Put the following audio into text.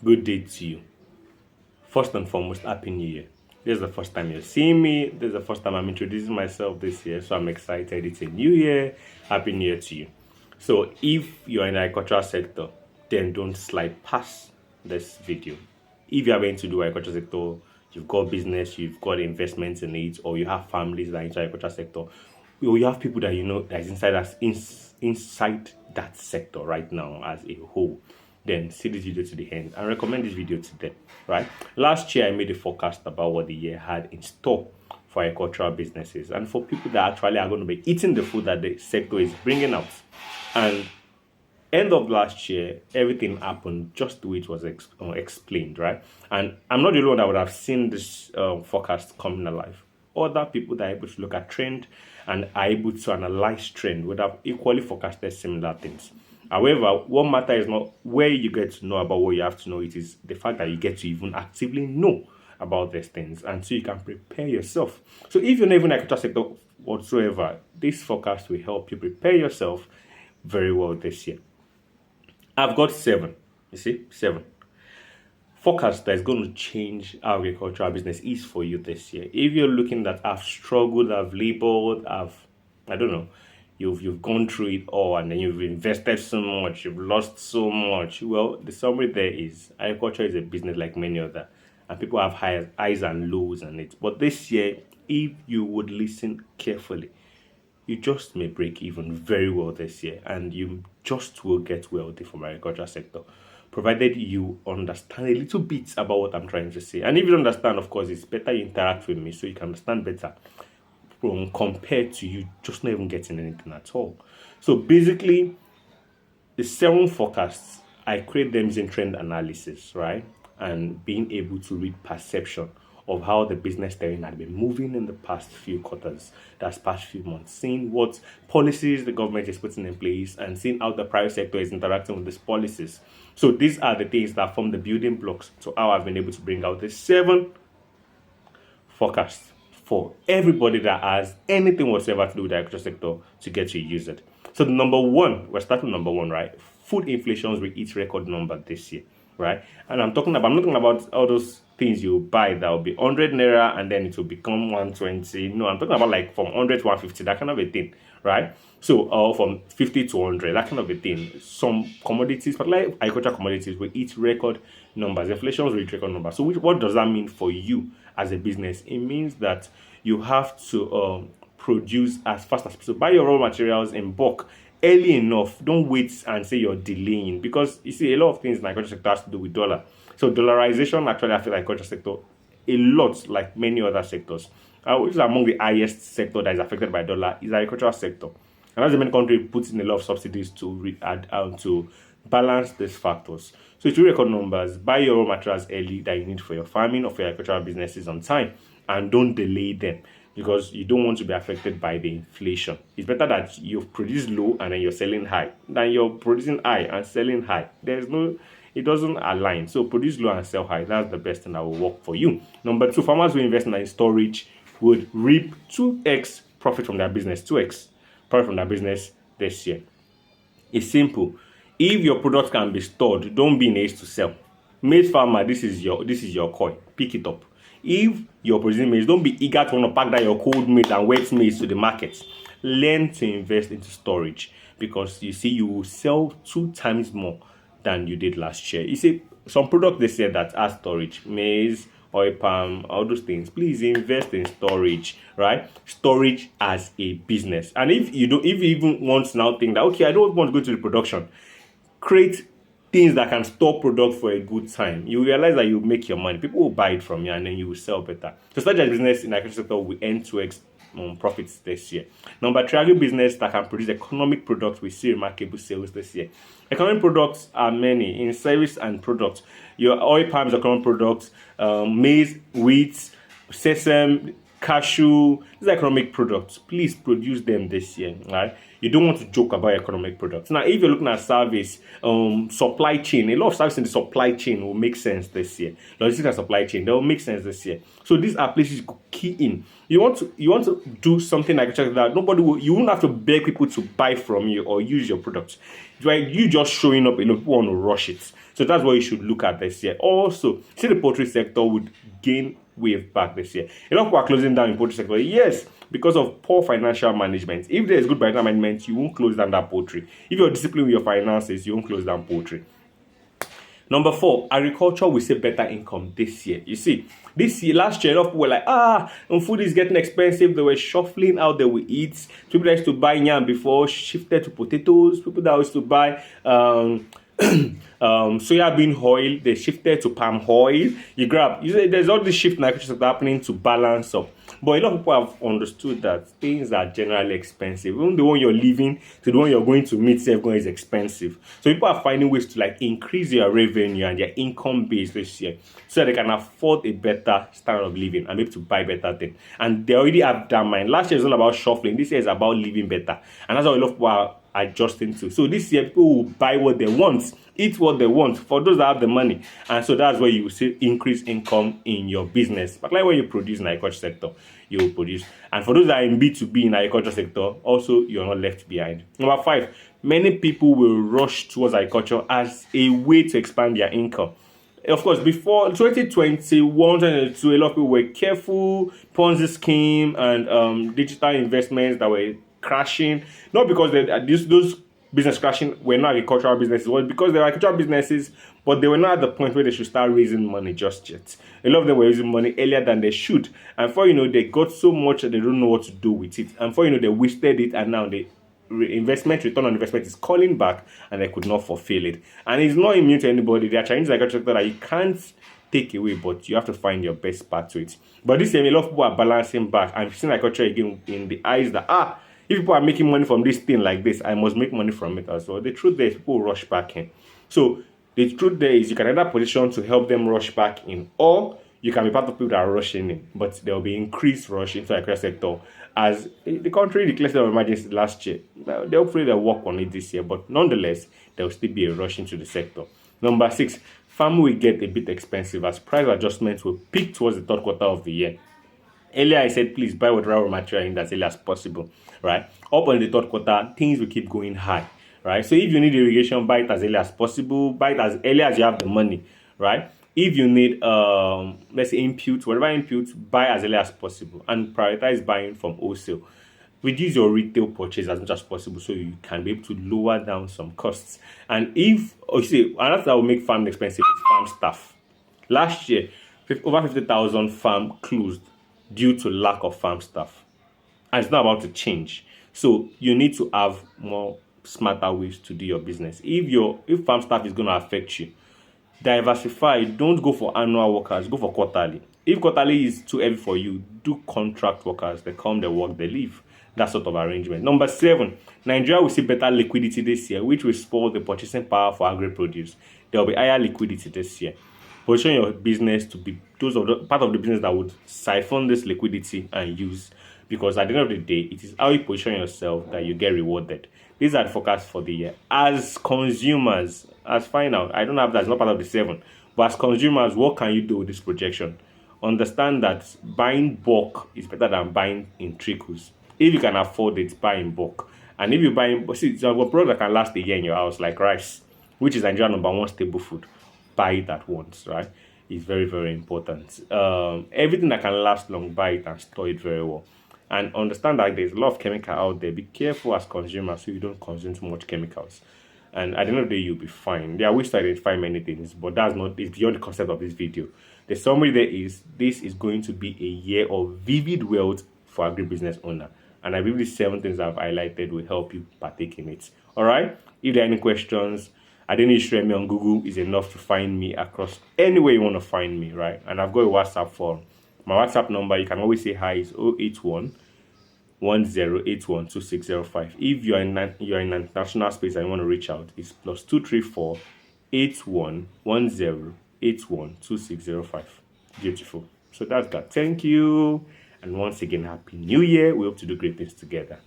Good day to you. First and foremost, Happy New Year. This is the first time you're seeing me. This is the first time I'm introducing myself this year, so I'm excited. It's a new year. Happy New Year to you. So, if you're in the agricultural sector, then don't slide past this video. If you are going to do agricultural sector, you've got business, you've got investments in it, or you have families that are into agricultural sector, or you have people that you know that is inside that sector right now as a whole, then see this video to the end and recommend this video to them, right? Last year, I made a forecast about what the year had in store for agricultural businesses and for people that actually are going to be eating the food that the sector is bringing out. And end of last year, everything happened just the way it was explained, right? And I'm not the only one that would have seen this forecast coming alive. Other people that are able to look at trend and are able to analyze trend would have equally forecasted similar things. However, what matters is not where you get to know about what you have to know. It is the fact that you get to even actively know about these things, and so you can prepare yourself. So if you're not even in agriculture sector whatsoever, this forecast will help you prepare yourself very well this year. I've got 7. You see, 7 forecast that is going to change how agricultural business is for you this year. If you're looking that I've struggled, I've labored, I don't know, you've gone through it all and then you've invested so much, you've lost so much. Well, the summary there is agriculture is a business like many other, and people have highs and lows in it. But this year, if you would listen carefully, you just may break even very well this year, and you just will get wealthy from agriculture sector, provided you understand a little bit about what I'm trying to say. And if you don't understand, of course, it's better you interact with me so you can understand better compared to you just not even getting anything at all. So basically, the 7 forecasts, I create them using trend analysis, right? And being able to read perception of how the business terrain had been moving in the past few quarters, that's past few months, seeing what policies the government is putting in place and seeing how the private sector is interacting with these policies. So these are the things that form the building blocks to how I've been able to bring out the 7 forecasts for everybody that has anything whatsoever to do with the agriculture sector to get to use it. So the number 1, we're starting number 1, right? Food inflations will hit record number this year, right? And I'm not talking about all those things you buy that will be 100 naira and then it will become 120. No, I'm talking about like from 100 to 150, that kind of a thing, right? So from 50 to 100, that kind of a thing. Some commodities, particularly agricultural commodities, will hit record numbers. Inflation will hit record numbers. So what does that mean for you as a business? It means that you have to produce as fast as possible. Buy your raw materials in bulk early enough. Don't wait and say you're delaying, because you see a lot of things in the agriculture sector has to do with dollar. So dollarization actually affects the agriculture sector a lot, like many other sectors. Which is among the highest sector that is affected by dollar is the agricultural sector. And as the main country puts in a lot of subsidies to balance these factors. So to record numbers, buy your raw materials early that you need for your farming or for your agricultural businesses on time, and don't delay them, because you don't want to be affected by the inflation. It's better that you've produced low and then you're selling high than you're producing high and selling high. It doesn't align. So produce low and sell high. That's the best thing that will work for you. Number 2, farmers who invest in storage would reap 2x profit from their business, 2x profit from their business this year. It's simple. If your product can be stored, don't be in haste to sell. Maize farmer, this is your coin. Pick it up. If you're producing maize, don't be eager to want to pack that your cold maize and wet maize to the market. Learn to invest into storage, because you see you will sell 2 times more than you did last year. You see, some products they said that are storage, maize, oil palm, all those things. Please invest in storage, right? Storage as a business. And if you even want to now think that, okay, I don't want to go to the production, create things that can store product for a good time. You realize that you make your money. People will buy it from you and then you will sell better. So start your business in the agriculture sector will end 2x profits this year. Number 3, agribusiness that can produce economic products will see remarkable sales this year. Economic products are many in service and products. Your oil palm is economic products, maize, wheat, sesame, cashew. These are economic products. Please produce them this year, right? You don't want to joke about economic products. Now, if you're looking at service, supply chain, a lot of service in the supply chain will make sense this year. Logistics and supply chain, they will make sense this year. So these are places you could key in. You want to do something like that. You won't have to beg people to buy from you or use your products. Right? You just showing up, people want to rush it. So that's what you should look at this year. Also, see the poultry sector would gain wave back this year. A lot of people are closing down in poultry sector. Yes, because of poor financial management. If there is good financial management, you won't close down that poultry. If you're disciplined with your finances, you won't close down poultry. Number 4, agriculture will see better income this year. You see, this year, last year, a lot of people were like, food is getting expensive. They were shuffling out, they will eat. People that used to buy yam before shifted to potatoes. People that used to buy soya bean oil, they shifted to palm oil. There's all this shift in agriculture happening to balance up. But a lot of people have understood that things are generally expensive. Even the one you're living to the one you're going to meet is expensive. So people are finding ways to increase their revenue and their income base this year so that they can afford a better standard of living and be able to buy better things. And they already have that mind. Last year is all about shuffling. This year is about living better. And that's what a lot of people are adjusting to. So this year people will buy what they want, eat what they want for those that have the money. And so that's where you will see increased income in your business. But like when you produce in the agriculture sector, you will produce. And for those that are in B2B in the agriculture sector, also you're not left behind. Number 5, many people will rush towards agriculture as a way to expand their income. Of course, before 2021, 2022, a lot of people were careful, Ponzi scheme and digital investments that were crashing. Not because those business crashing were not agricultural businesses, it was because they were agricultural businesses, but they were not at the point where they should start raising money just yet. A lot of them were raising money earlier than they should. And for they got so much that they don't know what to do with it. And for they wasted it, and now the return on investment is calling back and they could not fulfill it. And it's not immune to anybody. There are challenges like agriculture that you can't take away, but you have to find your best path to it. But this year, a lot of people are balancing back. I'm seeing agriculture again in the eyes that, if people are making money from this thing like this, I must make money from it as well. The truth there is people rush back in. So the truth there is you can either position to help them rush back in, or you can be part of people that are rushing in. But there will be increased rush into the agriculture sector as the country declared state of emergency last year. Hopefully they'll work on it this year, but nonetheless, there will still be a rush into the sector. Number 6, farming will get a bit expensive as price adjustments will peak towards the third quarter of the year. Earlier I said please buy whatever raw material in as early as possible, right? Up on the third quarter, things will keep going high, right? So if you need irrigation, buy it as early as possible, buy it as early as you have the money, right? If you need, let's say inputs, whatever inputs, buy as early as possible and prioritize buying from wholesale. Reduce your retail purchase as much as possible so you can be able to lower down some costs. And another that will make farming expensive is farm staff. Last year, over 50,000 farms closed due to lack of farm staff. And it's not about to change. So you need to have more smarter ways to do your business. If farm staff is going to affect you, diversify. Don't go for annual workers, go for quarterly. If quarterly is too heavy for you, do contract workers. They come, they work, they leave. That sort of arrangement. Number 7, Nigeria will see better liquidity this year, which will spoil the purchasing power for agri-produce. There will be higher liquidity this year. Position your business to be part of the business that would siphon this liquidity and use, because at the end of the day, it is how you position yourself that you get rewarded. These are the forecasts for the year. As consumers, I don't have that, it's not part of the 7. But as consumers, what can you do with this projection? Understand that buying bulk is better than buying in trickles. If you can afford it, buy in bulk. And if you buy in, it's a product that can last a year in your house, like rice, which is Nigeria's number 1 staple food. Buy it at once, right? It's very, very important. Everything that can last long, buy it and store it very well. And understand that there's a lot of chemical out there. Be careful as consumers so you don't consume too much chemicals. And at the end of the day, you'll be fine. There are ways to identify many things, but it's beyond the concept of this video. The summary there is, this is going to be a year of vivid wealth for agribusiness owner. And I believe these 7 things I've highlighted will help you partake in it. All right? If there are any questions, Adenishre me on Google is enough to find me across anywhere you want to find me, right? And I've got a WhatsApp form. My WhatsApp number, you can always say hi, is 081 1081 2605. If you're in international space and you want to reach out, it's +234 8110 81 2605. Beautiful. So that's that. Thank you. And once again, Happy New Year. We hope to do great things together.